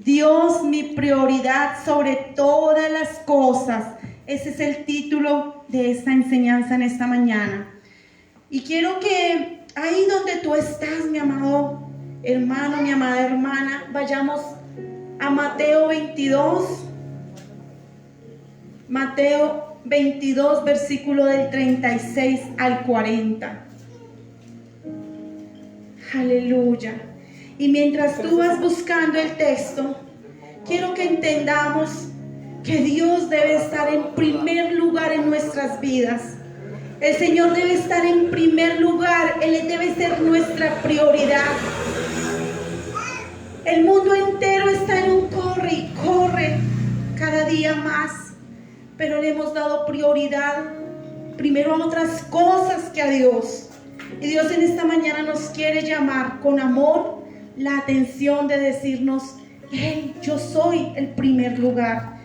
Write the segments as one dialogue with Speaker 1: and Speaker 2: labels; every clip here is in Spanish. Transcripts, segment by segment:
Speaker 1: Dios, mi prioridad sobre todas las cosas. Ese es el título de esta enseñanza en esta mañana. Y quiero que ahí donde tú estás, mi amado hermano, mi amada hermana, vayamos a Mateo 22. Mateo 22, versículo del 36 al 40. Aleluya. Y mientras tú vas buscando el texto, quiero que entendamos que Dios debe estar en primer lugar en nuestras vidas. El Señor debe estar en primer lugar. Él debe ser nuestra prioridad. El mundo entero está en un corre y corre cada día más, pero le hemos dado prioridad primero a otras cosas que a Dios. Y Dios en esta mañana nos quiere llamar con amor la atención de decirnos: hey, yo soy el primer lugar.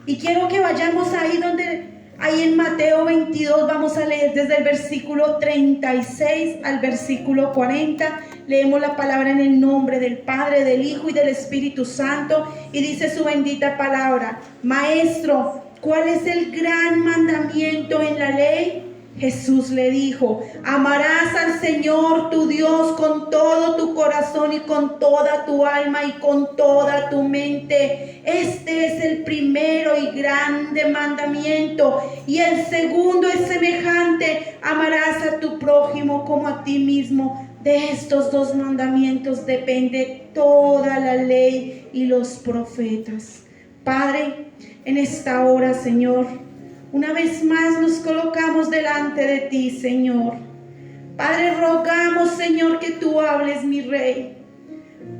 Speaker 1: Y quiero que vayamos ahí en Mateo 22, vamos a leer desde el versículo 36 al versículo 40. Leemos la palabra en el nombre del Padre, del Hijo y del Espíritu Santo. Y dice su bendita palabra: Maestro, ¿cuál es el gran mandamiento en la ley? Jesús le dijo: amarás al Señor tu Dios con todo tu corazón y con toda tu alma y con toda tu mente. Este es el primero y grande mandamiento. Y el segundo es semejante: amarás a tu prójimo como a ti mismo. De estos dos mandamientos depende toda la ley y los profetas. Padre, en esta hora, Señor, una vez más nos colocamos delante de ti, Señor. Padre, rogamos, Señor, que tú hables, mi Rey.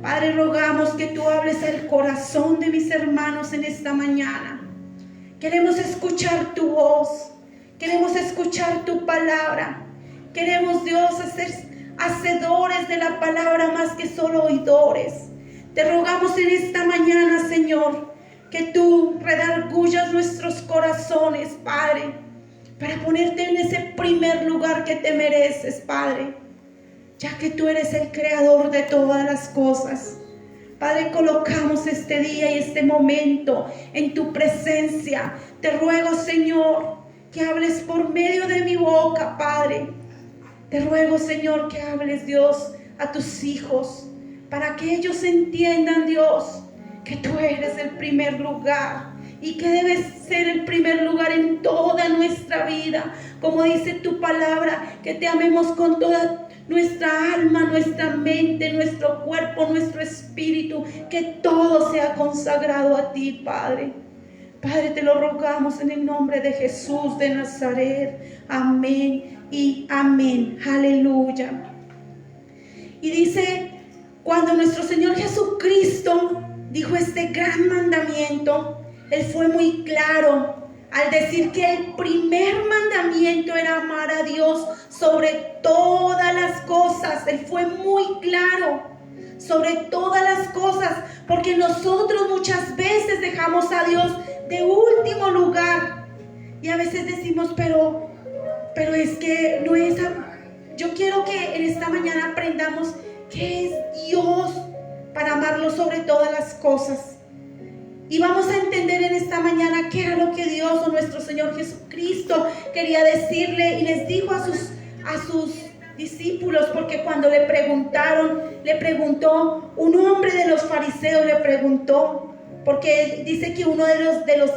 Speaker 1: Padre, rogamos que tú hables al corazón de mis hermanos en esta mañana. Queremos escuchar tu voz. Queremos escuchar tu palabra. Queremos, Dios, ser hacedores de la palabra más que solo oidores. Te rogamos en esta mañana, Señor, que tú redargullas nuestros corazones, Padre, para ponerte en ese primer lugar que te mereces, Padre, ya que tú eres el creador de todas las cosas. Padre, colocamos este día y este momento en tu presencia. Te ruego, Señor, que hables por medio de mi boca, Padre. Te ruego, Señor, que hables, Dios, a tus hijos, para que ellos entiendan, Dios, que tú eres el primer lugar y que debes ser el primer lugar en toda nuestra vida. Como dice tu palabra, que te amemos con toda nuestra alma, nuestra mente, nuestro cuerpo, nuestro espíritu, que todo sea consagrado a ti, Padre. Padre, te lo rogamos en el nombre de Jesús de Nazaret. Amén y amén. Aleluya. Y dice, cuando nuestro Señor Jesucristo dijo este gran mandamiento, Él fue muy claro al decir que el primer mandamiento era amar a Dios sobre todas las cosas. Él fue muy claro sobre todas las cosas, porque nosotros muchas veces dejamos a Dios de último lugar. Y a veces decimos, pero es que no es. Yo quiero que en esta mañana aprendamos qué es Dios para amarlo sobre todas las cosas. Y vamos a entender en esta mañana qué era lo que Dios o nuestro Señor Jesucristo quería decirle y les dijo a sus discípulos, porque cuando le preguntó un hombre de los fariseos, le preguntó, porque dice que uno de los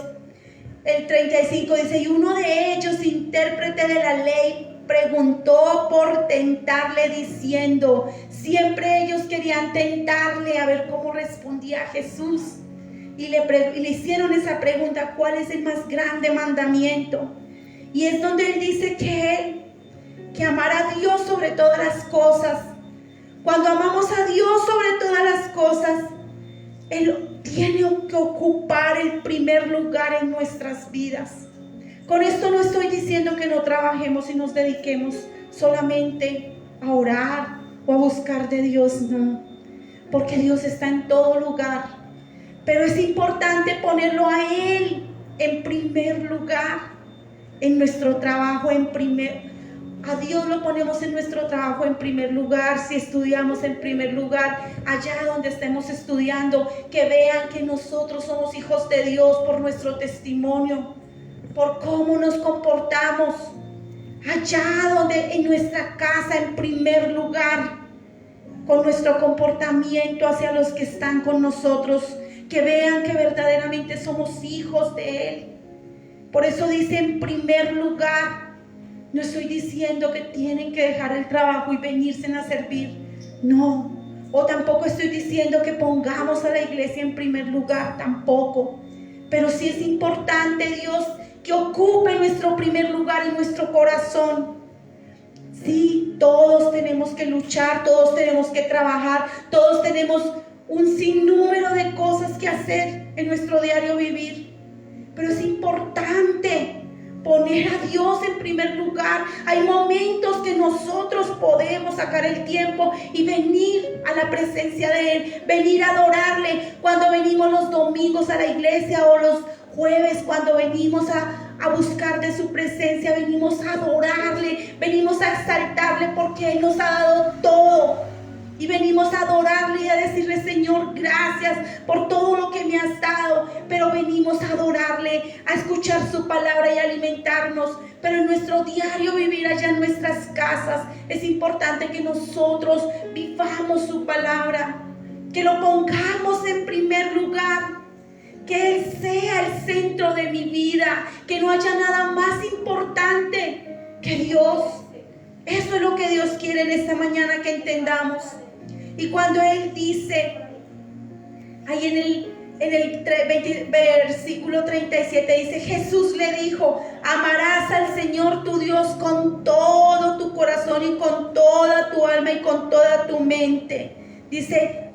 Speaker 1: el 35 dice, y uno de ellos, intérprete de la ley, preguntó por tentarle diciendo, siempre ellos querían tentarle a ver cómo respondía Jesús. Y le hicieron esa pregunta, ¿cuál es el más grande mandamiento? Y es donde él dice que amar a Dios sobre todas las cosas. Cuando amamos a Dios sobre todas las cosas, Él tiene que ocupar el primer lugar en nuestras vidas. Con esto no estoy diciendo que no trabajemos y nos dediquemos solamente a orar o a buscar de Dios, no, porque Dios está en todo lugar. Pero es importante ponerlo a Él en primer lugar, en nuestro trabajo A Dios lo ponemos en nuestro trabajo en primer lugar, si estudiamos en primer lugar, allá donde estemos estudiando, que vean que nosotros somos hijos de Dios por nuestro testimonio, por cómo nos comportamos, allá donde en nuestra casa en primer lugar, con nuestro comportamiento hacia los que están con nosotros, que vean que verdaderamente somos hijos de Él. Por eso dice en primer lugar. No estoy diciendo que tienen que dejar el trabajo y venirse a servir, no. O tampoco estoy diciendo que pongamos a la iglesia en primer lugar, tampoco. Pero sí es importante, Dios, que ocupe nuestro primer lugar en nuestro corazón. Sí, todos tenemos que luchar, todos tenemos que trabajar, todos tenemos un sinnúmero de cosas que hacer en nuestro diario vivir. Pero es importante poner a Dios en primer lugar. Hay momentos que nosotros podemos sacar el tiempo y venir a la presencia de Él, venir a adorarle. Cuando venimos los domingos a la iglesia o los jueves, cuando venimos a buscar de su presencia, venimos a adorarle, venimos a exaltarle porque Él nos ha dado todo. Y venimos a adorarle y a decirle: Señor, gracias por todo lo que me has dado. Pero venimos a adorarle, a escuchar su palabra y a alimentarnos. Pero en nuestro diario vivir allá en nuestras casas, es importante que nosotros vivamos su palabra, que lo pongamos en primer lugar, que Él sea el centro de mi vida, que no haya nada más importante que Dios. Eso es lo que Dios quiere en esta mañana que entendamos. Y cuando Él dice, ahí en el versículo 37 dice: Jesús le dijo: amarás al Señor tu Dios con todo tu corazón y con toda tu alma y con toda tu mente. Dice,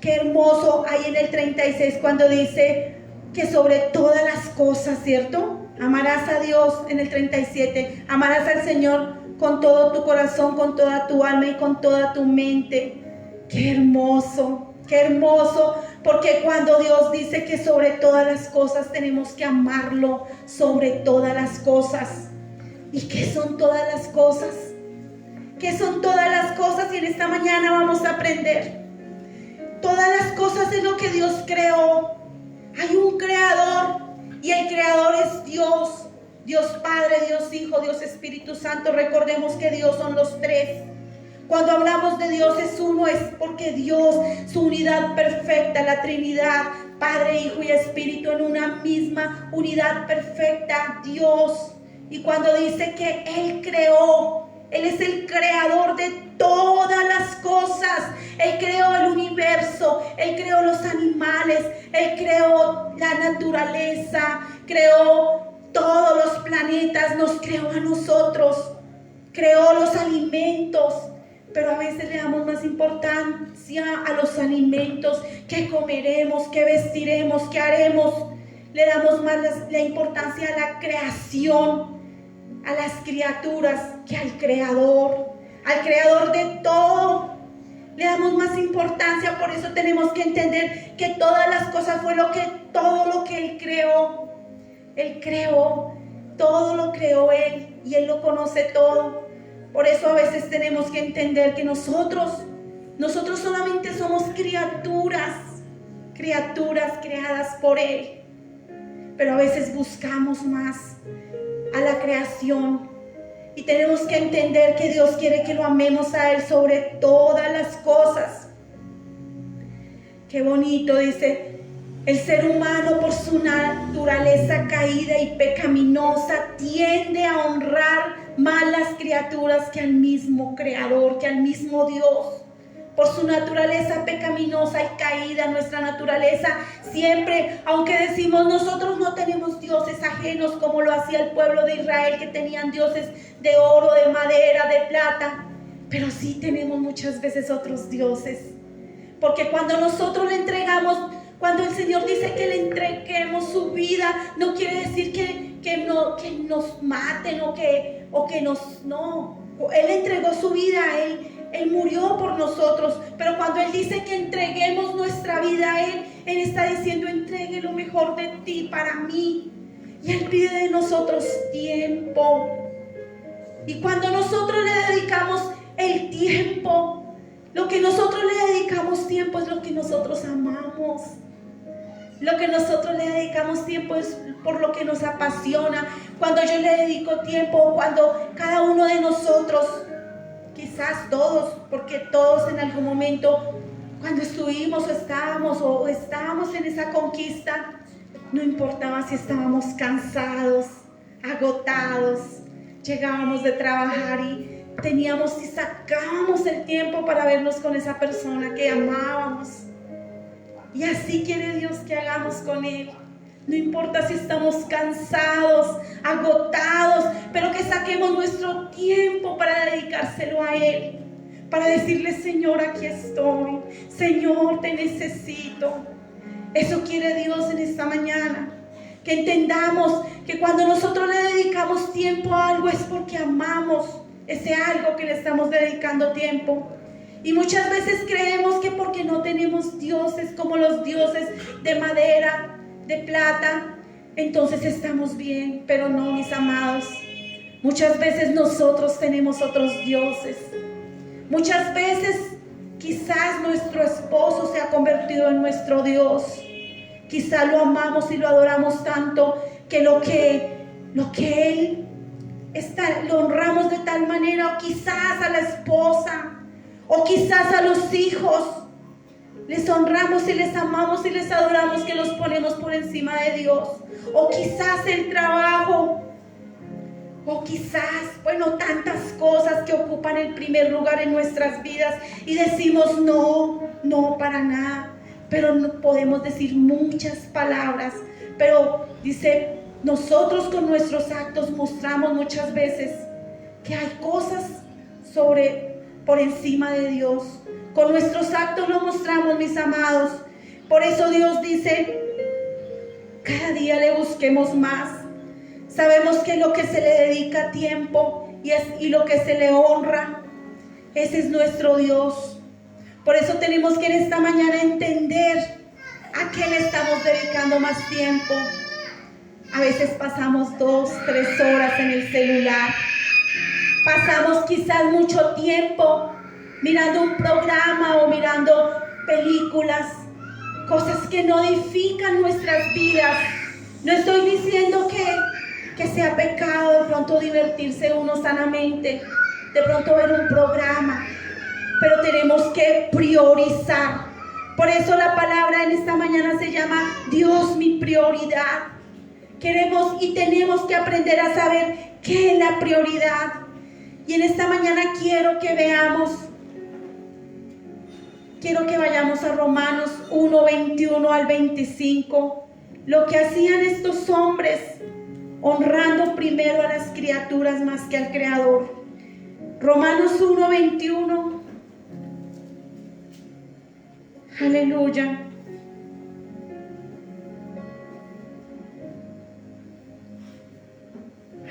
Speaker 1: qué hermoso ahí en el 36 cuando dice que sobre todas las cosas, ¿cierto? Amarás a Dios en el 37, amarás al Señor con todo tu corazón, con toda tu alma y con toda tu mente. Qué hermoso, porque cuando Dios dice que sobre todas las cosas tenemos que amarlo, sobre todas las cosas. ¿Y qué son todas las cosas? ¿Qué son todas las cosas? Y en esta mañana vamos a aprender. Todas las cosas es lo que Dios creó. Hay un creador y el creador es Dios. Dios Padre, Dios Hijo, Dios Espíritu Santo. Recordemos que Dios son los tres. Cuando hablamos de Dios es uno, es porque Dios, su unidad perfecta, la Trinidad, Padre, Hijo y Espíritu en una misma unidad perfecta, Dios. Y cuando dice que Él creó, Él es el creador de todas las cosas. Él creó el universo, Él creó los animales, Él creó la naturaleza, creó todos los planetas, nos creó a nosotros, creó los alimentos. Pero a veces le damos más importancia a los alimentos, qué comeremos, qué vestiremos, qué haremos. Le damos más la importancia a la creación, a las criaturas, que al creador de todo. Le damos más importancia. Por eso tenemos que entender que todas las cosas fue todo lo que Él creó. Él creó, todo lo creó Él y Él lo conoce todo. Por eso a veces tenemos que entender que nosotros solamente somos criaturas creadas por Él. Pero a veces buscamos más a la creación. Y tenemos que entender que Dios quiere que lo amemos a Él sobre todas las cosas. Qué bonito, dice: el ser humano por su naturaleza caída y pecaminosa tiende a honrar más las criaturas que al mismo Creador, que al mismo Dios. Por su naturaleza pecaminosa y caída, nuestra naturaleza siempre, aunque decimos nosotros no tenemos dioses ajenos como lo hacía el pueblo de Israel, que tenían dioses de oro, de madera, de plata, pero sí tenemos muchas veces otros dioses. Porque cuando nosotros le entregamos, cuando el Señor dice que le entreguemos su vida, no quiere decir que nos maten o que no. Él entregó su vida, Él murió por nosotros. Pero cuando Él dice que entreguemos nuestra vida a Él está diciendo: entregue lo mejor de ti para mí. Y Él pide de nosotros tiempo. Y cuando nosotros le dedicamos el tiempo, lo que nosotros le dedicamos tiempo es lo que nosotros amamos. Lo que nosotros le dedicamos tiempo es por lo que nos apasiona. Cuando yo le dedico tiempo, cuando cada uno de nosotros, quizás todos, porque todos en algún momento, cuando estuvimos o estábamos en esa conquista, no importaba si estábamos cansados, agotados, llegábamos de trabajar y sacábamos el tiempo para vernos con esa persona que amábamos. Y así quiere Dios que hagamos con Él. No importa si estamos cansados, agotados, pero que saquemos nuestro tiempo para dedicárselo a Él. Para decirle: Señor, aquí estoy. Señor, te necesito. Eso quiere Dios en esta mañana. Que entendamos que cuando nosotros le dedicamos tiempo a algo es porque amamos ese algo que le estamos dedicando tiempo. Y muchas veces creemos que porque no tenemos dioses como los dioses de madera, de plata, entonces estamos bien. Pero no, mis amados. Muchas veces nosotros tenemos otros dioses. Muchas veces quizás nuestro esposo se ha convertido en nuestro Dios. Quizás lo amamos y lo adoramos tanto que lo que Él está, lo honramos de tal manera, o quizás a la esposa, o quizás a los hijos, les honramos y les amamos y les adoramos, que los ponemos por encima de Dios. O quizás el trabajo, o quizás, tantas cosas que ocupan el primer lugar en nuestras vidas y decimos no para nada. Pero no podemos decir muchas palabras, pero dice, nosotros con nuestros actos mostramos muchas veces que hay cosas por encima de Dios. Con nuestros actos lo mostramos, mis amados. Por eso Dios dice, cada día le busquemos más. Sabemos que lo que se le dedica tiempo y lo que se le honra, ese es nuestro Dios. Por eso tenemos que en esta mañana entender a qué le estamos dedicando más tiempo. A veces pasamos 2, 3 horas en el celular. Pasamos quizás mucho tiempo mirando un programa o mirando películas, cosas que no edifican nuestras vidas. No estoy diciendo que sea pecado de pronto divertirse uno sanamente, de pronto ver un programa, pero tenemos que priorizar. Por eso la palabra en esta mañana se llama Dios mi prioridad. Queremos y tenemos que aprender a saber qué es la prioridad. Y en esta mañana quiero que vayamos a Romanos 1, 21 al 25. Lo que hacían estos hombres, honrando primero a las criaturas más que al Creador. Romanos 1, 21. Aleluya.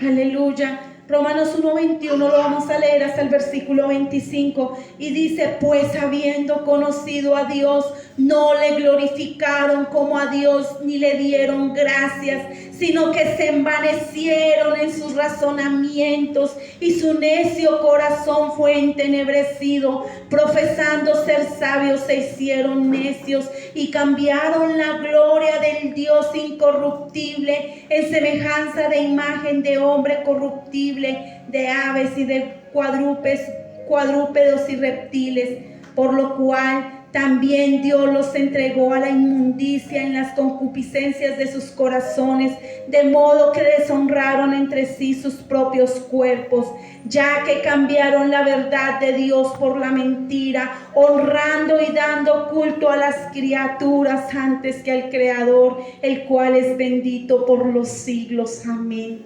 Speaker 1: Aleluya. Romanos 1:21 lo vamos a leer hasta el versículo 25 y dice: pues habiendo conocido a Dios, no le glorificaron como a Dios ni le dieron gracias, sino que se envanecieron en sus razonamientos y su necio corazón fue entenebrecido. Profesando ser sabios se hicieron necios y cambiaron la gloria del Dios incorruptible en semejanza de imagen de hombre corruptible, de aves y de cuadrúpedos y reptiles, por lo cual también Dios los entregó a la inmundicia en las concupiscencias de sus corazones, de modo que deshonraron entre sí sus propios cuerpos, ya que cambiaron la verdad de Dios por la mentira, honrando y dando culto a las criaturas antes que al Creador, el cual es bendito por los siglos. Amén.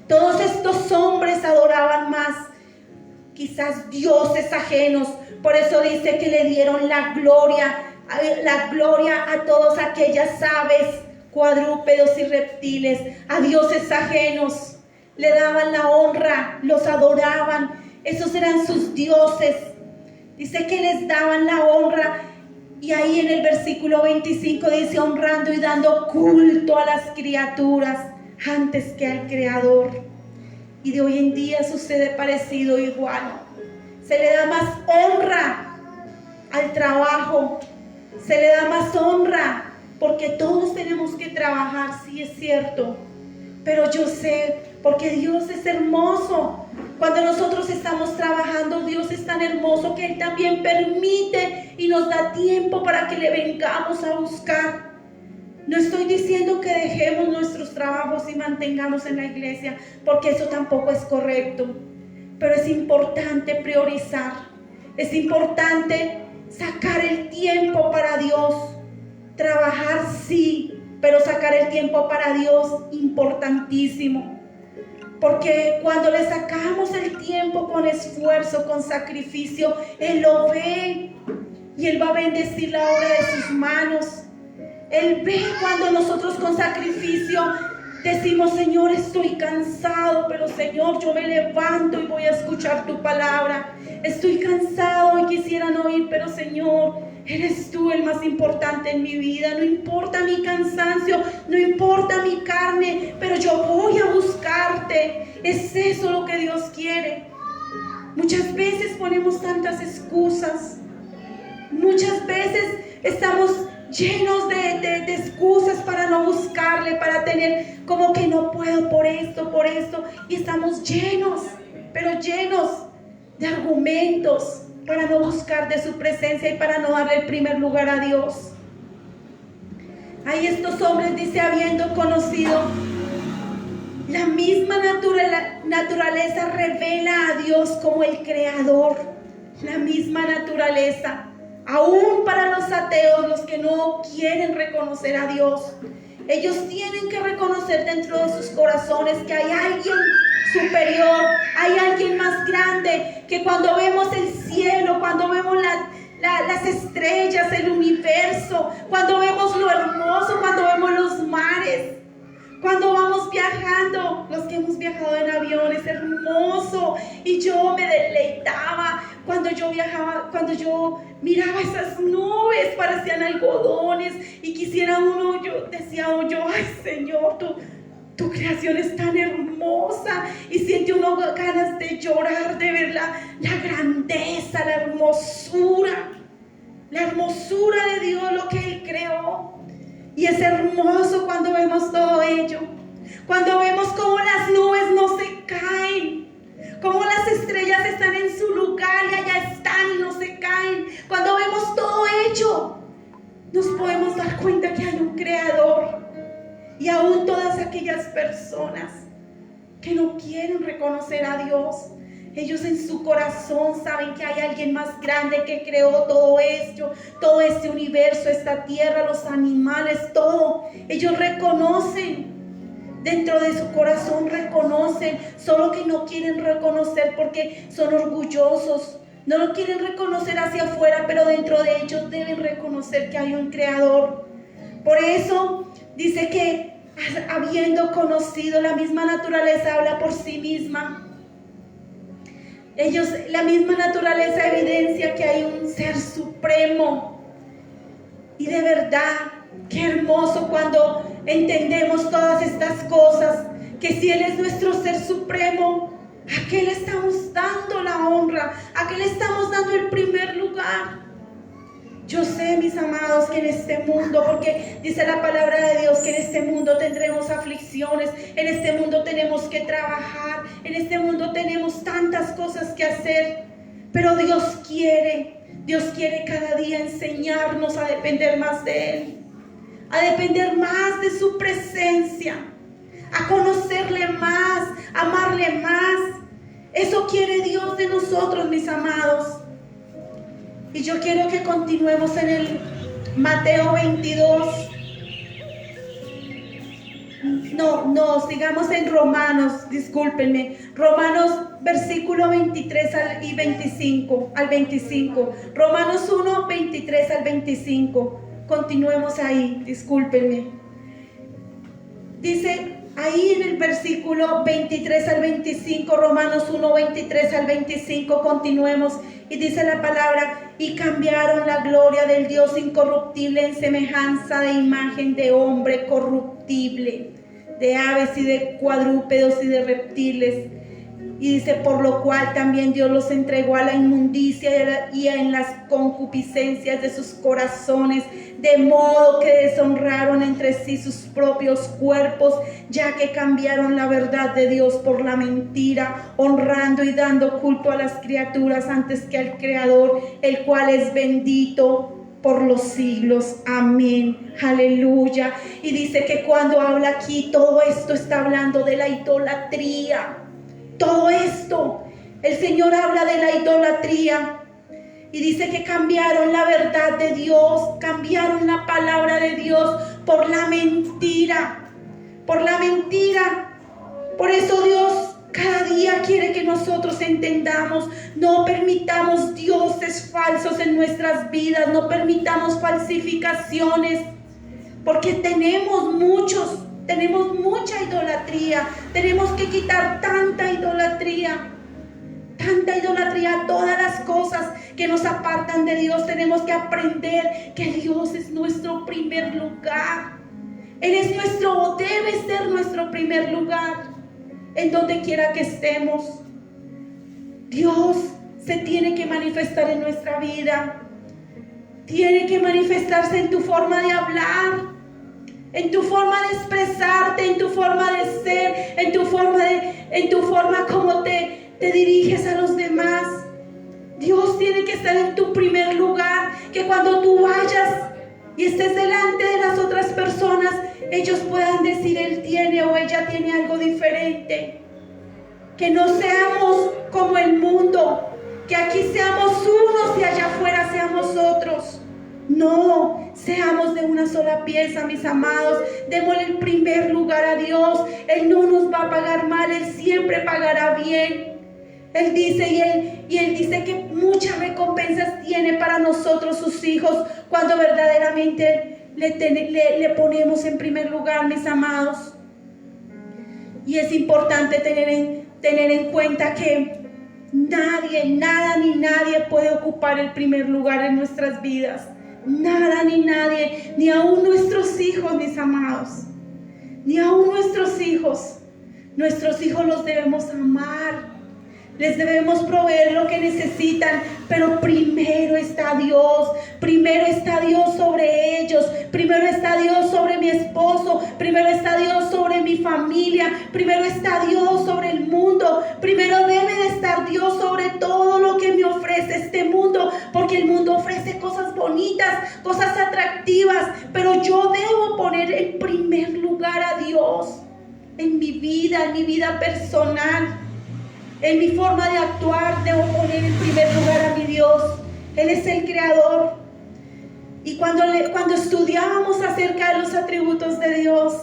Speaker 1: Todos estos hombres adoraban más quizás dioses ajenos. Por eso dice que le dieron la gloria a todas aquellas aves, cuadrúpedos y reptiles, a dioses ajenos. Le daban la honra, los adoraban. Esos eran sus dioses. Dice que les daban la honra. Y ahí en el versículo 25 dice: honrando y dando culto a las criaturas antes que al Creador. y de hoy en día sucede parecido igual. Se le da más honra al trabajo, se le da más honra, porque todos tenemos que trabajar, sí es cierto, pero yo sé, porque Dios es hermoso. Cuando nosotros estamos trabajando, Dios es tan hermoso que Él también permite y nos da tiempo para que le vengamos a buscar. No estoy diciendo que dejemos nuestros trabajos y mantengamos en la iglesia, porque eso tampoco es correcto. Pero es importante priorizar, es importante sacar el tiempo para Dios. Trabajar sí, pero sacar el tiempo para Dios, importantísimo. Porque cuando le sacamos el tiempo con esfuerzo, con sacrificio, Él lo ve y Él va a bendecir la obra de sus manos. Él ve cuando nosotros con sacrificio decimos: Señor, estoy cansado, pero Señor, yo me levanto y voy a escuchar tu palabra. Estoy cansado y quisiera no ir, pero Señor, eres tú el más importante en mi vida. No importa mi cansancio, no importa mi carne, pero yo voy a buscarte. Es eso lo que Dios quiere. Muchas veces ponemos tantas excusas. Muchas veces estamos llenos de excusas para no buscarle, para tener como que no puedo por esto, y estamos llenos, pero llenos de argumentos para no buscar de su presencia y para no darle el primer lugar a Dios. Ahí estos hombres, dice, habiendo conocido la misma naturaleza, revela a Dios como el creador. La misma naturaleza. Aún para los ateos, los que no quieren reconocer a Dios, ellos tienen que reconocer dentro de sus corazones que hay alguien superior, hay alguien más grande, que cuando vemos el cielo, cuando vemos las estrellas, el universo, cuando vemos lo hermoso, cuando vemos los mares, cuando vamos viajando, los que hemos viajado en avión, es hermoso, y yo me deleitaba cuando yo viajaba, cuando yo miraba esas nubes, parecían algodones, y quisiera uno, yo decía yo, ay Señor, tu creación es tan hermosa, y siente uno ganas de llorar, de ver la grandeza, la hermosura de Dios, lo que Él creó. Y es hermoso cuando vemos todo ello, cuando vemos cómo las nubes no se caen, cómo las estrellas están en su lugar y allá están y no se caen. Cuando vemos todo ello, nos podemos dar cuenta que hay un creador. Y aún todas aquellas personas que no quieren reconocer a Dios, ellos en su corazón saben que hay alguien más grande que creó todo esto, todo este universo, esta tierra, los animales, todo. Ellos reconocen, dentro de su corazón reconocen, solo que no quieren reconocer porque son orgullosos. No lo quieren reconocer hacia afuera, pero dentro de ellos deben reconocer que hay un creador. Por eso dice que habiendo conocido, la misma naturaleza habla por sí misma. La misma naturaleza evidencia que hay un ser supremo. Y de verdad, qué hermoso cuando entendemos todas estas cosas, que si Él es nuestro ser supremo, ¿a qué le estamos dando la honra? ¿A qué le estamos dando el primer lugar? Yo sé, mis amados, que en este mundo, porque dice la palabra de Dios que en este mundo tendremos aflicciones, en este mundo tenemos que trabajar, en este mundo tenemos tantas cosas que hacer, pero Dios quiere cada día enseñarnos a depender más de Él, a depender más de su presencia, a conocerle más, a amarle más. Eso quiere Dios de nosotros, mis amados. Y yo quiero que continuemos en el Mateo 22. Sigamos en Romanos, discúlpenme. Romanos versículo 23 y 25, al 25. Romanos 1, 23 al 25. Continuemos ahí, discúlpenme. Dice ahí en el versículo 23 al 25, Romanos 1, 23 al 25, continuemos. Y dice la palabra: y cambiaron la gloria del Dios incorruptible en semejanza de imagen de hombre corruptible, de aves y de cuadrúpedos y de reptiles, Y dice, por lo cual también Dios los entregó a la inmundicia y en las concupiscencias de sus corazones, de modo que deshonraron entre sí sus propios cuerpos, ya que cambiaron la verdad de Dios por la mentira, honrando y dando culto a las criaturas antes que al Creador, el cual es bendito por los siglos. Amén. Aleluya. Y dice que cuando habla aquí, todo esto está hablando de la idolatría. Todo esto, el Señor habla de la idolatría y dice que cambiaron la verdad de Dios, cambiaron la palabra de Dios por la mentira, por la mentira. Por eso Dios cada día quiere que nosotros entendamos, no permitamos dioses falsos en nuestras vidas, no permitamos falsificaciones, porque tenemos mucha idolatría. Tenemos que quitar tanta idolatría, todas las cosas que nos apartan de Dios. Tenemos que aprender que Dios es nuestro primer lugar. Él es debe ser nuestro primer lugar en donde quiera que estemos. Dios se tiene que manifestar en nuestra vida. Tiene que manifestarse en tu forma de hablar, en tu forma de expresarte, en tu forma de ser, en tu forma como te diriges a los demás. Dios tiene que estar en tu primer lugar, que cuando tú vayas y estés delante de las otras personas, ellos puedan decir, él tiene o ella tiene algo diferente. Que no seamos como el mundo, que aquí seamos unos y allá afuera seamos otros. No, seamos de una sola pieza, mis amados. Démosle el primer lugar a Dios. Él no nos va a pagar mal, Él siempre pagará bien. Él dice y él dice que muchas recompensas tiene para nosotros sus hijos cuando verdaderamente le ponemos en primer lugar, mis amados. Y es importante tener en cuenta que nadie, nada ni nadie puede ocupar el primer lugar en nuestras vidas. Nada ni nadie, ni aún nuestros hijos, mis amados, ni aún nuestros hijos. Nuestros hijos los debemos amar, les debemos proveer lo que necesitan, pero primero está Dios sobre ellos, primero está Dios sobre mi esposo, primero está Dios sobre mi familia, primero está Dios sobre el mundo, primero debe de estar Dios sobre todo lo que me ofrece este mundo, porque el mundo ofrece cosas bonitas, cosas atractivas, pero yo debo poner en primer lugar a Dios en mi vida personal. En mi forma de actuar debo poner en primer lugar a mi Dios. Él es el creador. Y cuando estudiábamos acerca de los atributos de Dios,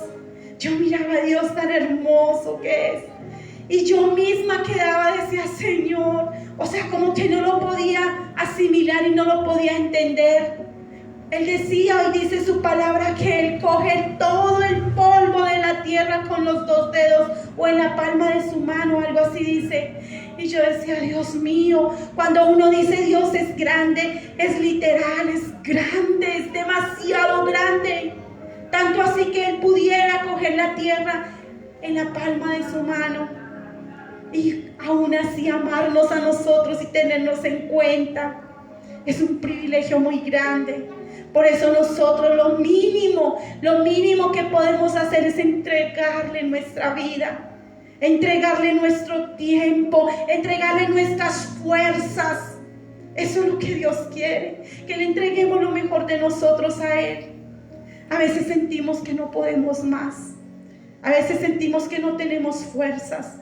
Speaker 1: yo miraba a Dios tan hermoso que es. Y yo misma quedaba, decía, Señor, o sea, como que no lo podía asimilar y no lo podía entender. Él decía y dice su palabra que Él coge todo el polvo de la tierra con los 2 dedos o en la palma de su mano, algo así dice. Y yo decía, Dios mío, cuando uno dice Dios es grande, es literal, es grande, es demasiado grande. Tanto así que Él pudiera coger la tierra en la palma de su mano y aún así amarnos a nosotros y tenernos en cuenta. Es un privilegio muy grande. Por eso nosotros lo mínimo que podemos hacer es entregarle nuestra vida, entregarle nuestro tiempo, entregarle nuestras fuerzas. Eso es lo que Dios quiere, que le entreguemos lo mejor de nosotros a Él. A veces sentimos que no podemos más, a veces sentimos que no tenemos fuerzas.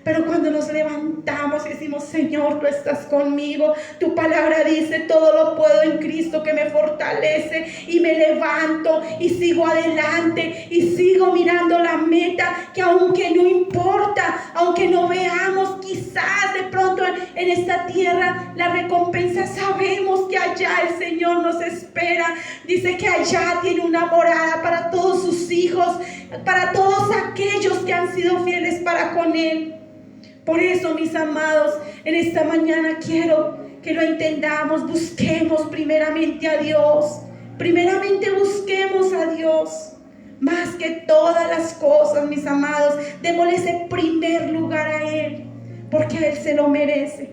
Speaker 1: Pero cuando nos levantamos y decimos, Señor, tú estás conmigo, tu palabra dice, todo lo puedo en Cristo que me fortalece, y me levanto y sigo adelante y sigo mirando la meta, que aunque no importa, aunque no veamos quizás de pronto en esta tierra la recompensa, sabemos que allá el Señor nos espera. Dice que allá tiene una morada para todos sus hijos, para todos aquellos que han sido fieles para con Él. Por eso, mis amados, en esta mañana quiero que lo entendamos. Busquemos primeramente a Dios. Primeramente busquemos a Dios. Más que todas las cosas, mis amados, démosle ese primer lugar a Él. porque Él se lo merece.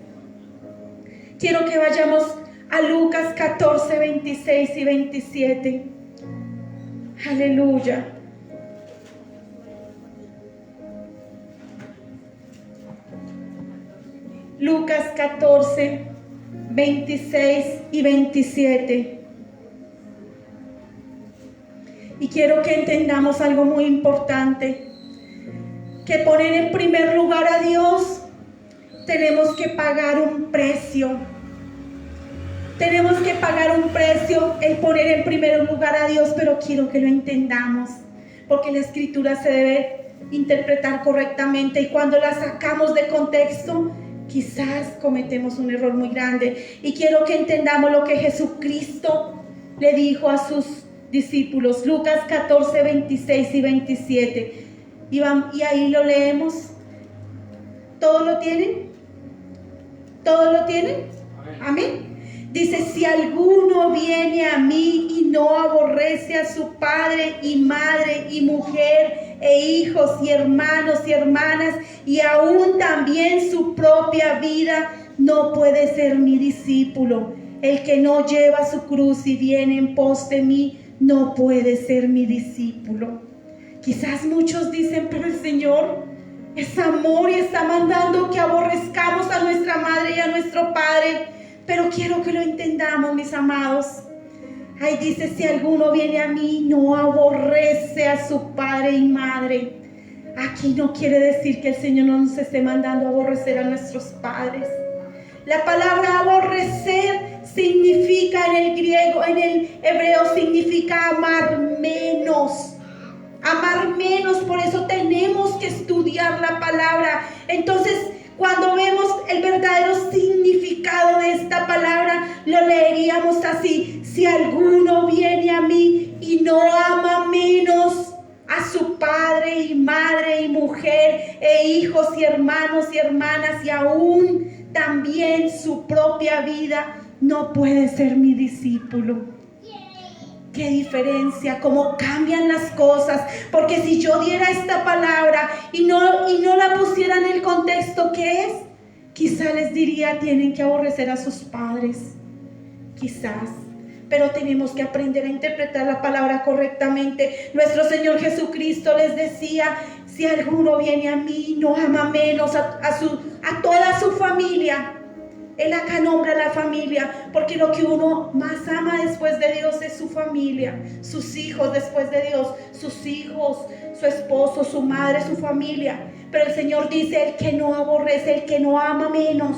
Speaker 1: Quiero que vayamos a Lucas 14, 26 y 27. Aleluya. Lucas 14, 26 y 27. Y quiero que entendamos algo muy importante, que poner en primer lugar a Dios, tenemos que pagar un precio. Tenemos que pagar un precio, el poner en primer lugar a Dios, pero quiero que lo entendamos, porque la escritura se debe interpretar correctamente, y cuando la sacamos de contexto, quizás cometemos un error muy grande. Y quiero que entendamos lo que Jesucristo le dijo a sus discípulos. Lucas 14, 26 y 27. Y ahí lo leemos. ¿Todos lo tienen? ¿Todos lo tienen? Amén. Dice: si alguno viene a mí y no aborrece a su padre y madre y mujer e hijos y hermanos y hermanas, y aún también su propia vida, no puede ser mi discípulo. El que no lleva su cruz y viene en pos de mí, no puede ser mi discípulo. Quizás muchos dicen: pero el Señor es amor y está mandando que aborrezcamos a nuestra madre y a nuestro padre. Pero quiero que lo entendamos, mis amados. Ahí dice: si alguno viene a mí, no aborrece a su padre y madre. Aquí no quiere decir que el Señor no nos esté mandando a aborrecer a nuestros padres. La palabra aborrecer significa en el griego, en el hebreo, significa amar menos. Amar menos, por eso tenemos que estudiar la palabra. Entonces, cuando vemos el verdadero significado de esta palabra, lo leeríamos así: si alguno viene a mí y no ama menos a su padre y madre y mujer e hijos y hermanos y hermanas, y aún también su propia vida, no puede ser mi discípulo. Qué diferencia, cómo cambian las cosas. Porque si yo diera esta palabra y no la pusiera en el contexto que es, quizás les diría: tienen que aborrecer a sus padres. Quizás. Pero tenemos que aprender a interpretar la palabra correctamente. Nuestro Señor Jesucristo les decía: si alguno viene a mí, no ama menos a toda su familia. Él acá nombra la familia, porque lo que uno más ama después de Dios es su familia, sus hijos después de Dios, sus hijos, su esposo, su madre, su familia. Pero el Señor dice: el que no aborrece, el que no ama menos,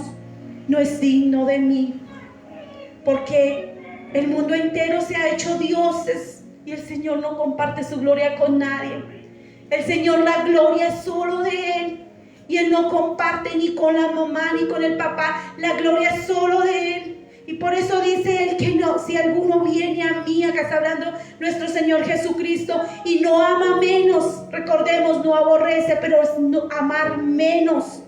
Speaker 1: no es digno de mí. Porque el mundo entero se ha hecho dioses y el Señor no comparte su gloria con nadie. El Señor, la gloria es solo de Él. Y Él no comparte ni con la mamá ni con el papá. La gloria es solo de Él. Y por eso dice Él que no, si alguno viene a mí, acá está hablando nuestro Señor Jesucristo, y no ama menos, recordemos, no aborrece, pero es amar menos.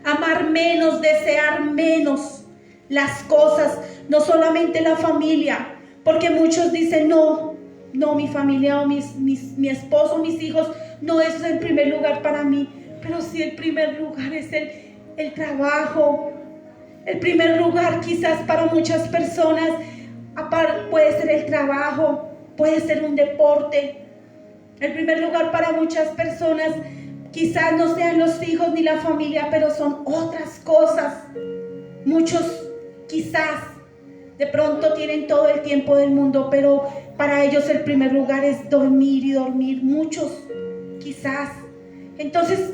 Speaker 1: Amar menos, desear menos las cosas, no solamente la familia. Porque muchos dicen: no, mi familia o mi esposo, mis hijos, no es el primer lugar para mí. Pero sí, el primer lugar es el trabajo. El primer lugar quizás para muchas personas puede ser el trabajo, puede ser un deporte. El primer lugar para muchas personas quizás no sean los hijos ni la familia, pero son otras cosas. Muchos quizás de pronto tienen todo el tiempo del mundo, pero para ellos el primer lugar es dormir y dormir. Muchos quizás. Entonces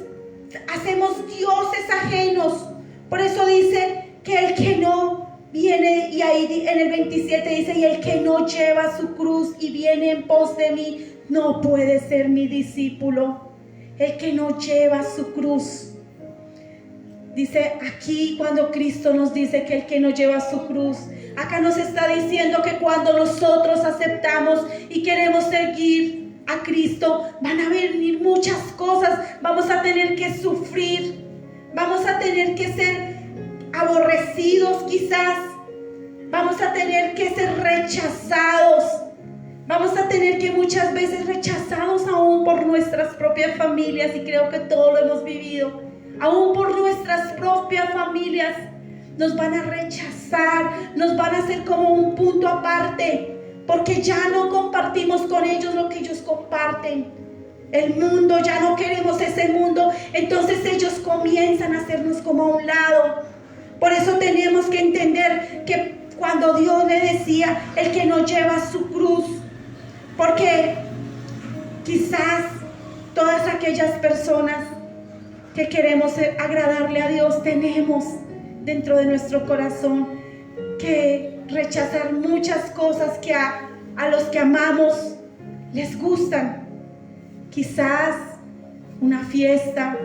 Speaker 1: hacemos dioses ajenos. Por eso dice que el que no viene, y ahí en el 27 dice: y el que no lleva su cruz y viene en pos de mí, no puede ser mi discípulo. El que no lleva su cruz. Dice aquí, cuando Cristo nos dice que el que no lleva su cruz, acá nos está diciendo que cuando nosotros aceptamos y queremos seguir a Cristo, van a venir muchas cosas. Vamos a tener que sufrir, vamos a tener que ser aborrecidos quizás, vamos a tener que ser rechazados, vamos a tener que muchas veces rechazados aún por nuestras propias familias, y creo que todos lo hemos vivido. aún por nuestras propias familias, nos van a rechazar, nos van a hacer como un punto aparte, porque ya no compartimos con ellos lo que ellos comparten. El mundo, ya no queremos ese mundo, entonces ellos comienzan a hacernos como a un lado. Por eso tenemos que entender que cuando Dios le decía, el que no lleva su cruz, porque quizás todas aquellas personas que queremos agradarle a Dios, tenemos dentro de nuestro corazón que rechazar muchas cosas que a los que amamos les gustan. Quizás una fiesta,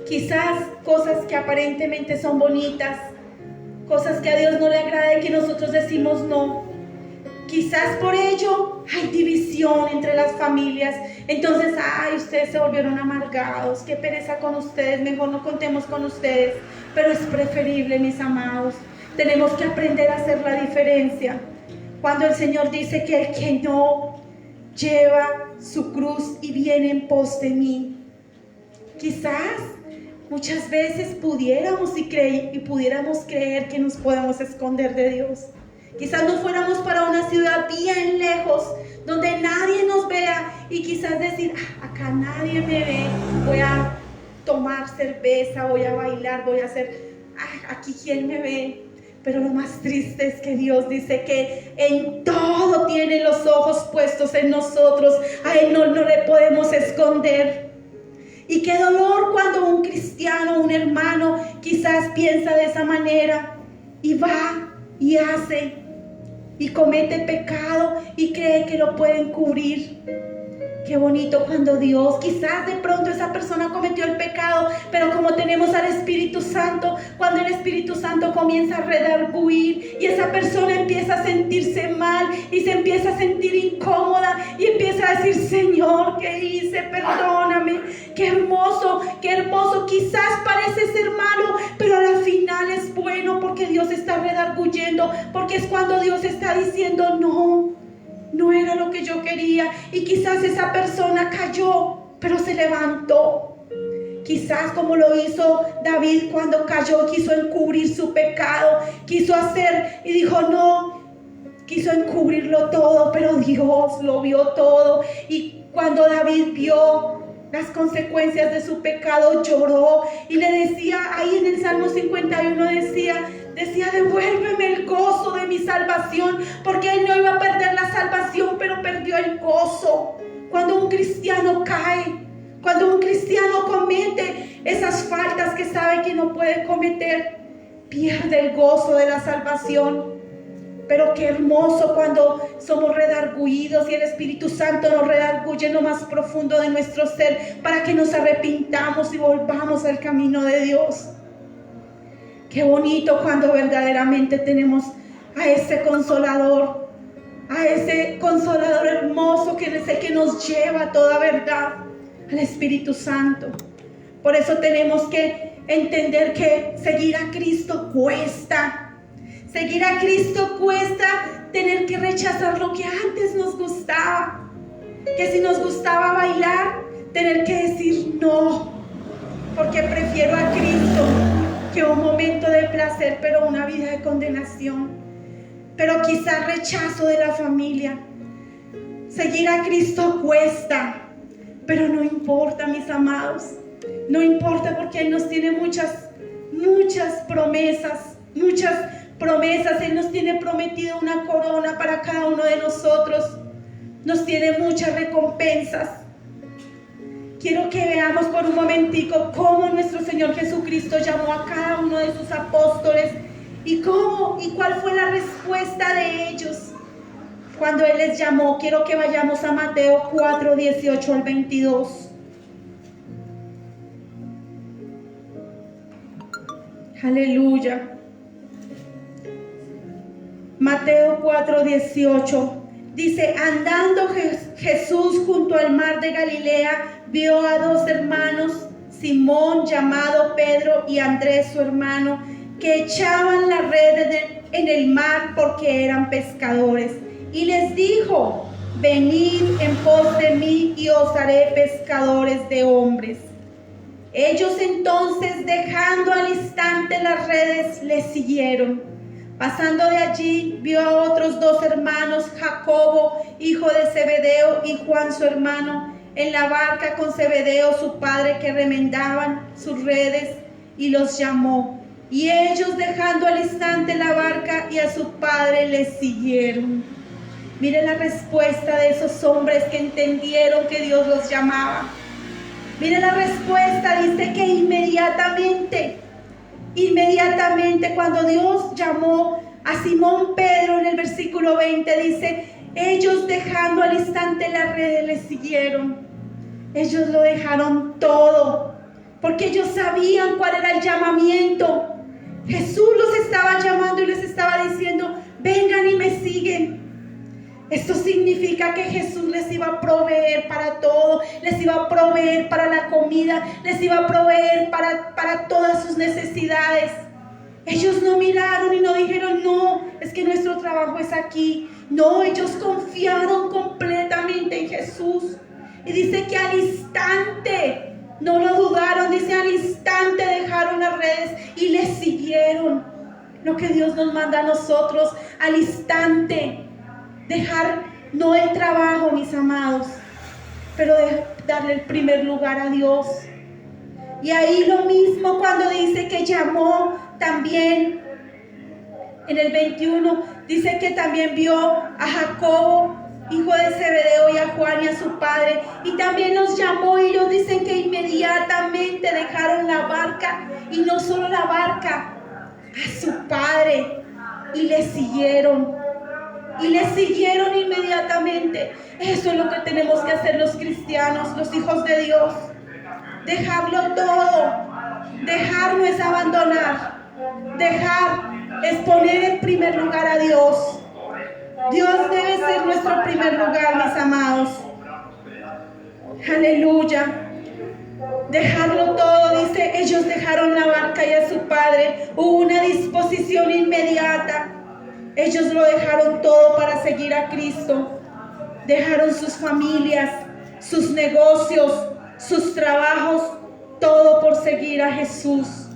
Speaker 1: quizás cosas que aparentemente son bonitas, cosas que a Dios no le agrada y que nosotros decimos no. Quizás por ello hay división entre las familias. Entonces, ustedes se volvieron amargados, qué pereza con ustedes, mejor no contemos con ustedes. Pero es preferible, mis amados, tenemos que aprender a hacer la diferencia. Cuando el Señor dice que el que no lleva su cruz y viene en pos de mí, quizás muchas veces pudiéramos creer que nos podemos esconder de Dios. Quizás nos fuéramos para una ciudad bien lejos, donde nadie nos vea, y quizás decir, acá nadie me ve, voy a tomar cerveza, voy a bailar, voy a hacer, aquí quién me ve. Pero lo más triste es que Dios dice que en todo tiene los ojos puestos en nosotros, a Él no le podemos esconder. Y qué dolor cuando un cristiano, un hermano, quizás piensa de esa manera y va y hace y comete pecado y cree que lo pueden cubrir. Qué bonito cuando Dios, quizás de pronto esa persona cometió el pecado, pero como tenemos al Espíritu Santo, cuando el Espíritu Santo comienza a redarguir y esa persona empieza a sentirse mal y se empieza a sentir incómoda y empieza a decir, Señor, ¿qué hice? Perdóname. Qué hermoso, quizás parece ser malo, pero al final es bueno porque Dios está redarguyendo, porque es cuando Dios está diciendo, no era lo que yo quería. Y quizás esa persona cayó, pero se levantó. Quizás como lo hizo David cuando cayó, quiso encubrir su pecado, quiso hacer y dijo quiso encubrirlo todo, pero Dios lo vio todo. Y cuando David vio las consecuencias de su pecado, lloró y le decía, ahí en el Salmo 51 decía, devuélveme el gozo de mi salvación, porque él no iba a perder la salvación, pero perdió el gozo. Cuando un cristiano cae, cuando un cristiano comete esas faltas que sabe que no puede cometer, pierde el gozo de la salvación. Pero qué hermoso cuando somos redarguidos y el Espíritu Santo nos redarguye en lo más profundo de nuestro ser para que nos arrepintamos y volvamos al camino de Dios. Qué bonito cuando verdaderamente tenemos a ese consolador hermoso que es el que nos lleva a toda verdad, al Espíritu Santo. Por eso tenemos que entender que seguir a Cristo cuesta. Seguir a Cristo cuesta tener que rechazar lo que antes nos gustaba. Que si nos gustaba bailar, tener que decir no, porque prefiero a Cristo que un momento de placer, pero una vida de condenación. Pero quizás rechazo de la familia. Seguir a Cristo cuesta, pero no importa, mis amados. No importa, porque Él nos tiene muchas promesas. Él nos tiene prometido una corona para cada uno de nosotros. Nos tiene muchas recompensas. Quiero que veamos por un momentico cómo nuestro Señor Jesucristo llamó a cada uno de sus apóstoles y cuál fue la respuesta de ellos cuando Él les llamó. Quiero que vayamos a Mateo 4, 18 al 22. Aleluya. Mateo 4, 18 dice: andando Jesús junto al mar de Galilea, vio a dos hermanos, Simón llamado Pedro y Andrés su hermano, que echaban la red en el mar porque eran pescadores. Y les dijo: venid en pos de mí y os haré pescadores de hombres. Ellos entonces, dejando al instante las redes, le siguieron. Pasando de allí, vio a otros 2 hermanos, Jacobo, hijo de Zebedeo, y Juan su hermano, en la barca con Zebedeo su padre, que remendaban sus redes, y los llamó. Y ellos, dejando al instante la barca y a su padre, le siguieron. Mire la respuesta de esos hombres que entendieron que Dios los llamaba. Mire la respuesta, dice que inmediatamente cuando Dios llamó a Simón Pedro, en el versículo 20 dice, ellos dejando al instante la red le siguieron. Ellos lo dejaron todo, porque ellos sabían cuál era el llamamiento. Jesús los estaba llamando y les estaba diciendo, vengan y me siguen. Esto significa que Jesús les iba a proveer para todo, les iba a proveer para la comida, les iba a proveer para todas sus necesidades. Ellos no miraron y no dijeron, no, es que nuestro trabajo es aquí. No, ellos confiaron completamente en Jesús. Y dice que al instante, no lo dudaron, dice al instante dejaron las redes y le siguieron. Lo que Dios nos manda a nosotros, al instante. Dejar no el trabajo, mis amados, pero darle el primer lugar a Dios. Y ahí lo mismo cuando dice que llamó también, en el 21, dice que también vio a Jacobo, hijo de Zebedeo, y a Juan y a su padre, y también los llamó. Y ellos dicen que inmediatamente dejaron la barca, y no solo la barca, a su padre, y le siguieron. Y le siguieron inmediatamente. Eso es lo que tenemos que hacer los cristianos, los hijos de Dios. Dejarlo todo. Dejar no es abandonar. Dejar es poner en primer lugar a Dios. Dios debe ser nuestro primer lugar, mis amados. Aleluya. Dejarlo todo, dice, ellos dejaron la barca y a su padre. Hubo una disposición inmediata. Ellos lo dejaron todo para seguir a Cristo. Dejaron sus familias, sus negocios, sus trabajos, todo por seguir a Jesús.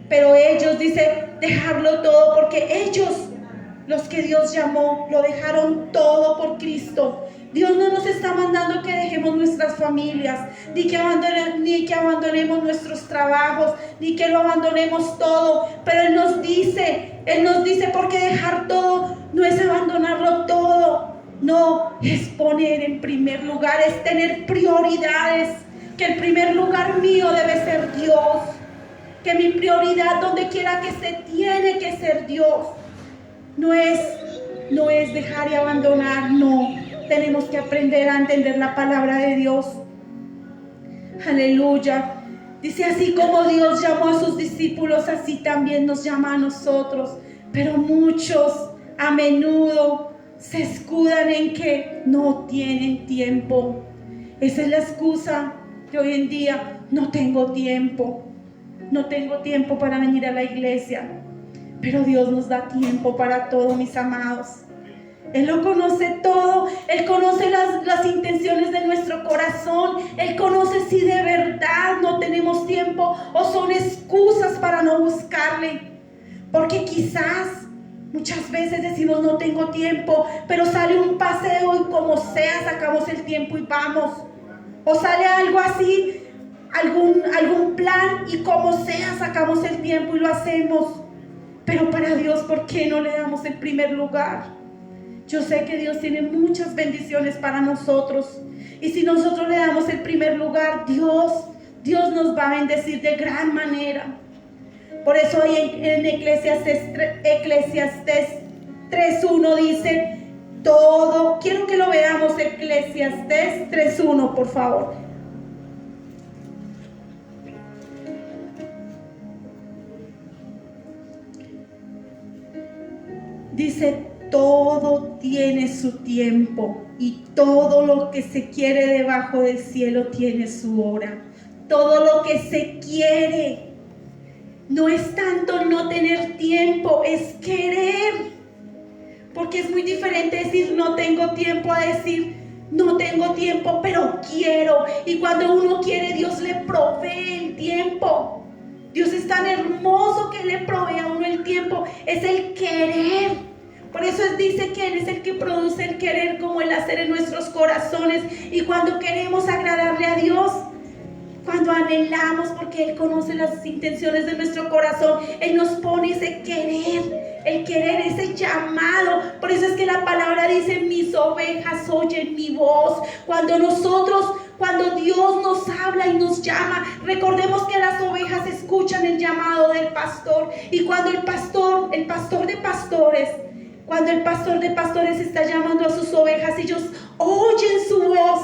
Speaker 1: Pero ellos, dice, dejarlo todo porque ellos, los que Dios llamó, lo dejaron todo por Cristo. Dios no nos está mandando que dejemos nuestras familias, ni que abandonemos nuestros trabajos, ni que lo abandonemos todo. Pero Él nos dice, porque dejar todo no es abandonarlo todo. No, es poner en primer lugar, es tener prioridades. Que el primer lugar mío debe ser Dios. Que mi prioridad, donde quiera que esté, tiene que ser Dios. No es dejar y abandonar, no. Tenemos que aprender a entender la palabra de Dios. Aleluya. Dice, así como Dios llamó a sus discípulos, así también nos llama a nosotros. Pero muchos a menudo se escudan en que no tienen tiempo. Esa es la excusa de hoy en día. No tengo tiempo. No tengo tiempo para venir a la iglesia. Pero Dios nos da tiempo para todo, mis amados. Él lo conoce todo. Él conoce las intenciones de nuestro corazón. Él conoce si de verdad no tenemos tiempo o son excusas para no buscarle. Porque quizás muchas veces decimos no tengo tiempo, pero sale un paseo y como sea sacamos el tiempo y vamos. O sale algo así, algún plan y como sea sacamos el tiempo y lo hacemos. Pero para Dios, ¿por qué no le damos el primer lugar? Yo sé que Dios tiene muchas bendiciones para nosotros. Y si nosotros le damos el primer lugar, Dios nos va a bendecir de gran manera. Por eso ahí en Eclesiastés 3:1 dice todo. Quiero que lo veamos, Eclesiastés 3:1, por favor. Dice, todo tiene su tiempo y todo lo que se quiere debajo del cielo tiene su hora. Todo lo que se quiere. No es tanto no tener tiempo, es querer. Porque es muy diferente decir no tengo tiempo a decir no tengo tiempo, pero quiero. Y cuando uno quiere, Dios le provee el tiempo. Dios es tan hermoso que le provee a uno el tiempo. Es el querer. Por eso dice que Él es el que produce el querer como el hacer en nuestros corazones. Y cuando queremos agradarle a Dios, cuando anhelamos, porque Él conoce las intenciones de nuestro corazón, Él nos pone ese querer, el querer, ese llamado. Por eso es que la palabra dice: mis ovejas oyen mi voz. Cuando Dios nos habla y nos llama, recordemos que las ovejas escuchan el llamado del pastor. Y cuando el pastor de pastores está llamando a sus ovejas, ellos oyen su voz.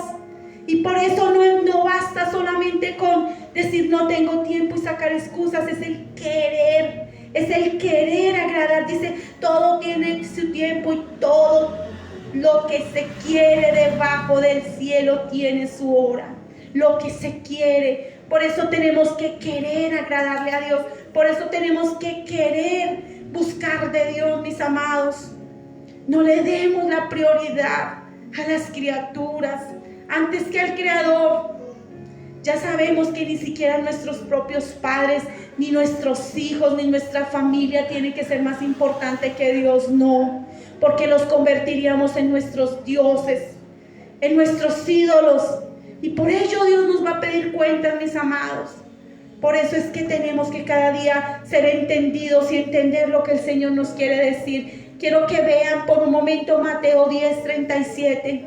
Speaker 1: Y por eso no basta solamente con decir no tengo tiempo y sacar excusas. Es el querer agradar. Dice, todo tiene su tiempo y todo lo que se quiere debajo del cielo tiene su hora. Lo que se quiere. Por eso tenemos que querer agradarle a Dios. Por eso tenemos que querer buscar de Dios, mis amados. No le demos la prioridad a las criaturas antes que al Creador. Ya sabemos que ni siquiera nuestros propios padres, ni nuestros hijos, ni nuestra familia tiene que ser más importante que Dios. No, porque los convertiríamos en nuestros dioses, en nuestros ídolos. Y por ello Dios nos va a pedir cuentas, mis amados. Por eso es que tenemos que cada día ser entendidos y entender lo que el Señor nos quiere decir. Quiero que vean por un momento Mateo 10:37.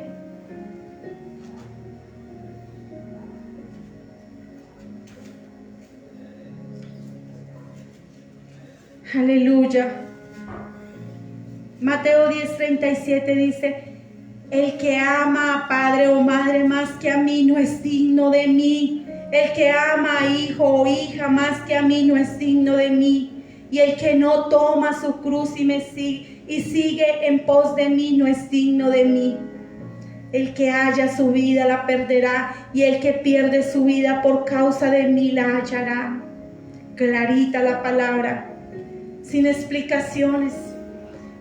Speaker 1: Aleluya. Mateo 10:37 dice: el que ama a padre o madre más que a mí no es digno de mí. El que ama a hijo o hija más que a mí no es digno de mí. Y el que no toma su cruz y sigue en pos de mí no es digno de mí. El que halla su vida la perderá, y el que pierde su vida por causa de mí la hallará. Clarita la palabra, sin explicaciones.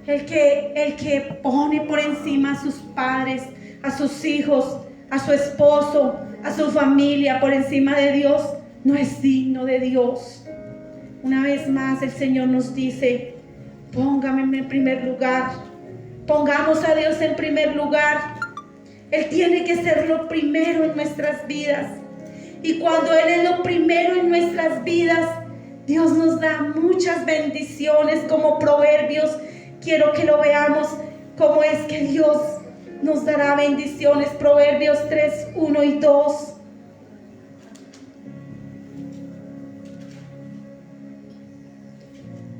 Speaker 1: El que pone por encima a sus padres, a sus hijos, a su esposo, a su familia, por encima de Dios, no es digno de Dios. Una vez más el Señor nos dice: póngame en primer lugar. Pongamos a Dios en primer lugar. Él tiene que ser lo primero en nuestras vidas. Y cuando Él es lo primero en nuestras vidas, Dios nos da muchas bendiciones. Como Proverbios, quiero que lo veamos, cómo es que Dios nos dará bendiciones. Proverbios 3:1 y 2.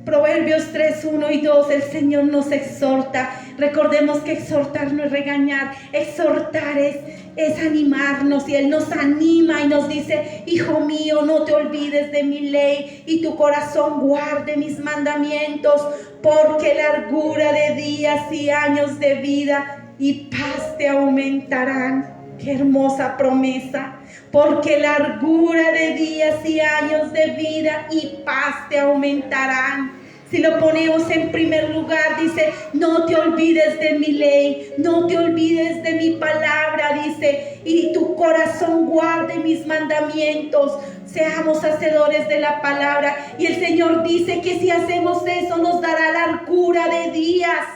Speaker 1: Proverbios 3:1 y 2, el Señor nos exhorta. Recordemos que exhortar no es regañar, exhortar es animarnos, y Él nos anima y nos dice: hijo mío, no te olvides de mi ley y tu corazón guarde mis mandamientos, porque largura de días y años de vida y paz te aumentarán. Qué hermosa promesa. Porque largura de días y años de vida y paz te aumentarán. Si lo ponemos en primer lugar, dice: no te olvides de mi ley, no te olvides de mi palabra, dice, y tu corazón guarde mis mandamientos. Seamos hacedores de la palabra. Y el Señor dice que si hacemos eso, nos dará largura de días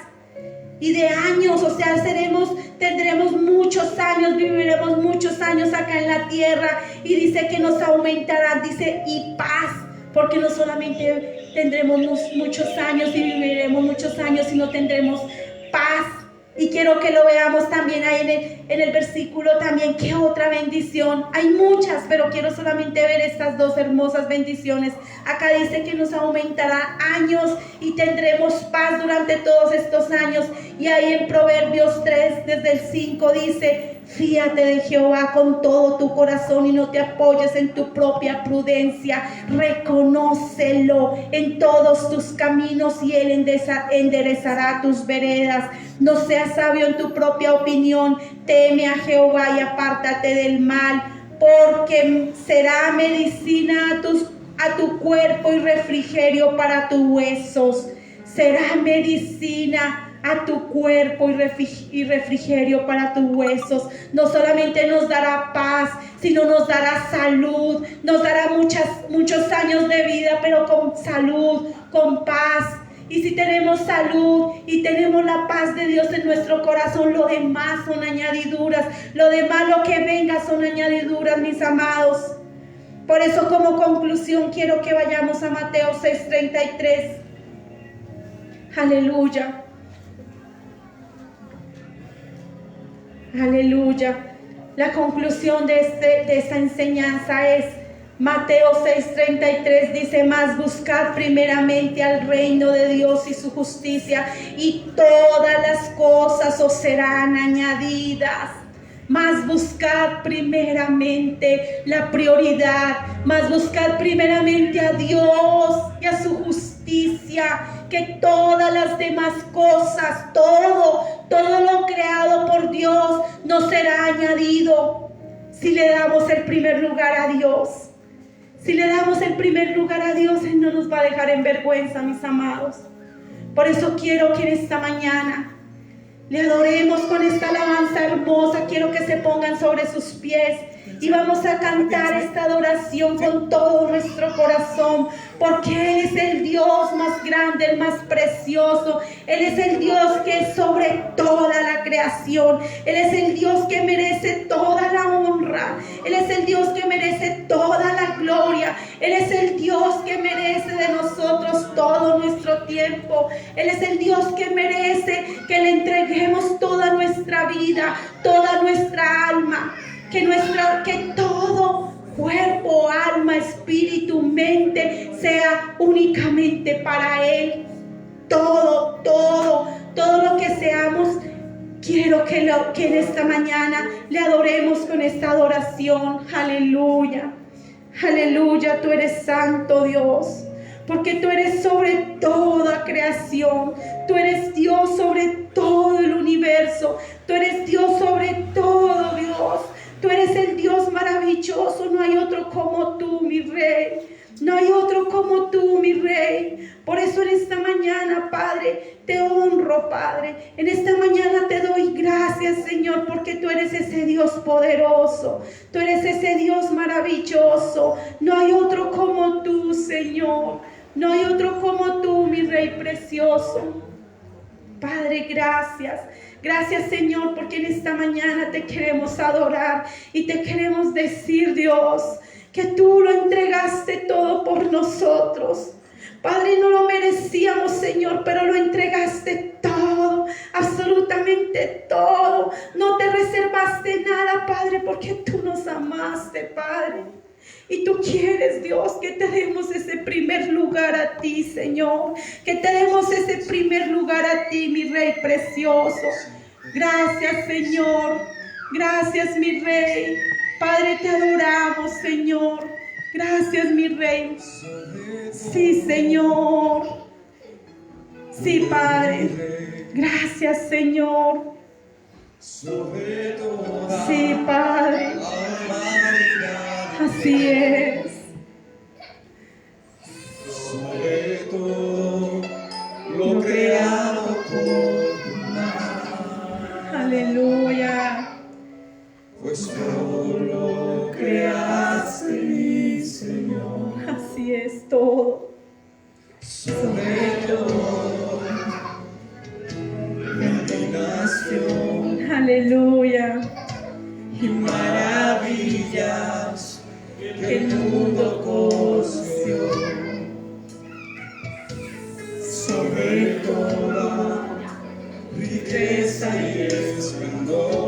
Speaker 1: y de años. O sea, tendremos muchos años, viviremos muchos años acá en la tierra. Y dice que nos aumentará, dice, y paz, porque no solamente tendremos muchos años y viviremos muchos años, sino tendremos paz. Y quiero que lo veamos también ahí en el versículo también. ¿Qué otra bendición? Hay muchas, pero quiero solamente ver estas dos hermosas bendiciones. Acá dice que nos aumentará años y tendremos paz durante todos estos años. Y ahí en Proverbios 3, desde el 5 dice: fíate de Jehová con todo tu corazón y no te apoyes en tu propia prudencia. Reconócelo en todos tus caminos y Él enderezará tus veredas. No seas sabio en tu propia opinión. Teme a Jehová y apártate del mal, porque será medicina a tu cuerpo y refrigerio para tus huesos. Será medicina a tu cuerpo y refrigerio para tus huesos. No solamente nos dará paz, sino nos dará salud, nos dará muchos años de vida, pero con salud, con paz. Y si tenemos salud y tenemos la paz de Dios en nuestro corazón, lo demás son añadiduras. Lo demás, lo que venga, son añadiduras, mis amados. Por eso, como conclusión, quiero que vayamos a Mateo 6:33. Aleluya. Aleluya. La conclusión de esta enseñanza es Mateo 6:33, dice: mas buscad primeramente al reino de Dios y su justicia, y todas las cosas os serán añadidas. Mas buscad primeramente la prioridad, mas buscad primeramente a Dios y a su justicia, que todas las demás cosas, todo lo creado por Dios nos será añadido si le damos el primer lugar a Dios. Si le damos el primer lugar a Dios, Él no nos va a dejar en vergüenza, mis amados. Por eso quiero que en esta mañana le adoremos con esta alabanza hermosa. Quiero que se pongan sobre sus pies y vamos a cantar esta adoración con todo nuestro corazón, porque Él es el Dios más grande, el más precioso. Él es el Dios que es sobre toda la creación. Él es el Dios que merece toda la honra. Él es el Dios que merece toda la gloria. Él es el Dios que merece de nosotros todo nuestro tiempo. Él es el Dios que merece que le entreguemos toda nuestra vida, toda nuestra alma. Que todo cuerpo, alma, espíritu, mente sea únicamente para Él. Todo lo que seamos, quiero que en esta mañana le adoremos con esta adoración. Aleluya, aleluya. Tú eres santo, Dios, porque tú eres sobre toda creación. Tú eres Dios sobre todo el universo. Tú eres Dios sobre todo, Dios. Tú eres el Dios maravilloso. No hay otro como tú, mi Rey. No hay otro como tú, mi Rey. Por eso en esta mañana, Padre, te honro, Padre. En esta mañana te doy gracias, Señor, porque tú eres ese Dios poderoso. Tú eres ese Dios maravilloso. No hay otro como tú, Señor. No hay otro como tú, mi Rey precioso. Padre, gracias. Gracias, Señor, porque en esta mañana te queremos adorar y te queremos decir, Dios, que tú lo entregaste todo por nosotros. Padre, no lo merecíamos, Señor, pero lo entregaste todo, absolutamente todo. No te reservaste nada, Padre, porque tú nos amaste, Padre. Y tú quieres, Dios, que te demos ese primer lugar a ti, Señor. Que te demos ese primer lugar a ti, mi Rey precioso. Gracias, Señor. Gracias, mi Rey. Padre, te adoramos, Señor. Gracias, mi Rey. Sí, Señor. Sí, Padre. Gracias, Señor. Sí, Padre. Así es.
Speaker 2: Sobre todo lo creado por tu mano.
Speaker 1: Aleluya.
Speaker 2: Pues todo lo creaste, mi Señor.
Speaker 1: Así es todo.
Speaker 2: Sobre todo la indignación
Speaker 1: Aleluya.
Speaker 2: y maravillas que el mundo conoció. Sobre toda riqueza y esplendor,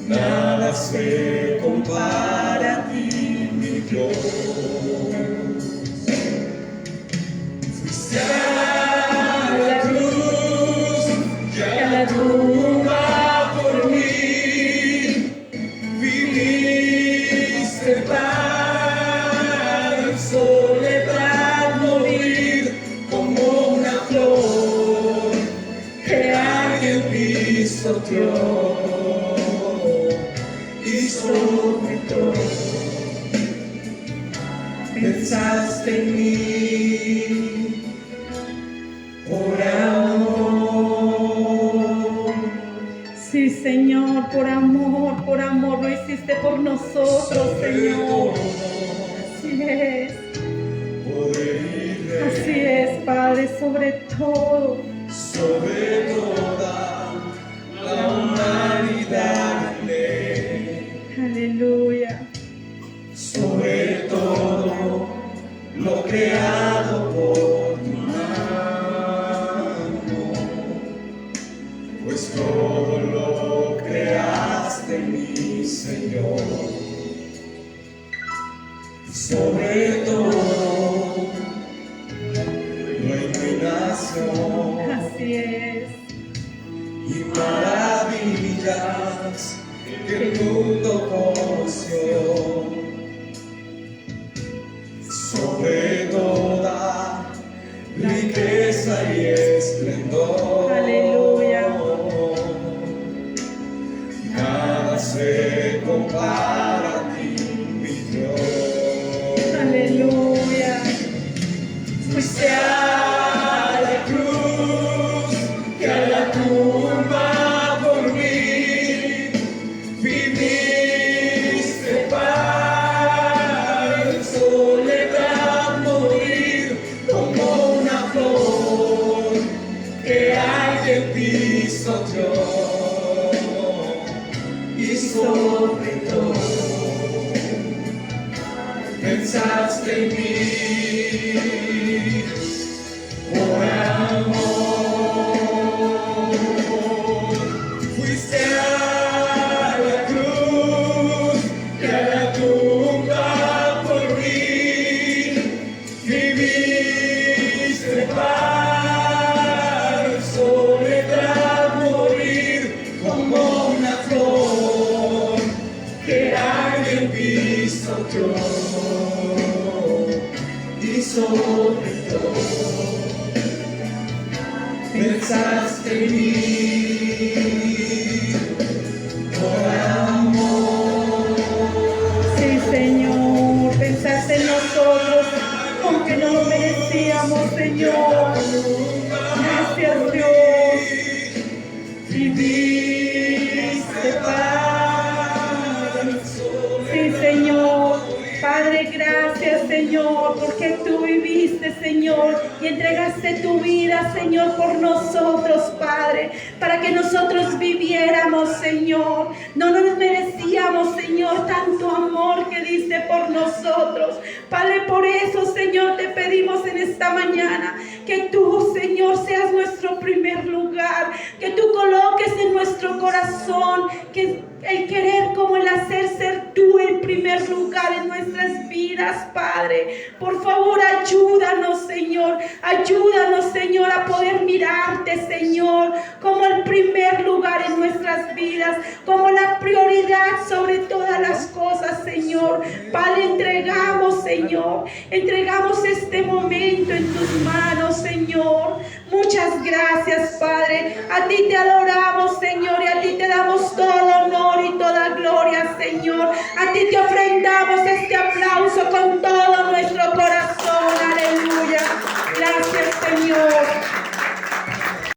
Speaker 2: nada se compara a ti, mi Dios. Fuiste a la cruz y a la tumba por mí, viniste para en soledad morir como una flor que alguien pisoteó y sobre todo pensaste en mí.
Speaker 1: Sí, Señor, por amor lo hiciste por nosotros, Señor. Así es. Así es, Padre, sobre todo.
Speaker 2: Sobre toda la humanidad.
Speaker 1: Aleluya.
Speaker 2: Sobre todo lo creado por tu mano, pues todo lo creaste, mi Señor. Sobre todo la iluminación.
Speaker 1: Así es.
Speaker 2: Y maravillas que el mundo conoció. Sobre toda riqueza y esplendor.
Speaker 1: Aleluya.
Speaker 2: Nada se compara a ti, mi Dios.
Speaker 1: Aleluya.
Speaker 2: Fuiste a la cruz, que a la tumba por mí viviste para en soledad morir como una flor que alguien pisoteó. Y sobre todo pensaste en mí por amor. Fuiste a la cruz, que a la tumba por mí viviste para en soledad morir como una flor que alguien pisoteó. Y sobre todo pensaste en mí por amor.
Speaker 1: Sí, Señor, pensaste en nosotros, aunque no lo merecíamos, Señor. Gracias, Dios.
Speaker 2: Viviste para
Speaker 1: Sí, Señor. Padre, gracias, Señor, porque tú viviste, Señor, y entregaste tu vida, Señor, por nosotros, Padre, para que nosotros viviéramos, Señor. No nos merecíamos, Señor, tanto amor que diste por nosotros. Padre, por eso, Señor, te pedimos en esta mañana que tú, Señor, seas nuestro primer lugar, que tú coloques en nuestro corazón que el querer como el hacer, ser tú el primer lugar en nuestras vidas, Padre. Por favor, ayúdanos, Señor. Ayúdanos, Señor, a poder mirarte, Señor, como el primer lugar en nuestras vidas, como la prioridad sobre todas las cosas, Señor. Padre, entregamos, Señor, entregamos este momento en tus manos, Señor. Muchas gracias, Padre. A ti te adoramos.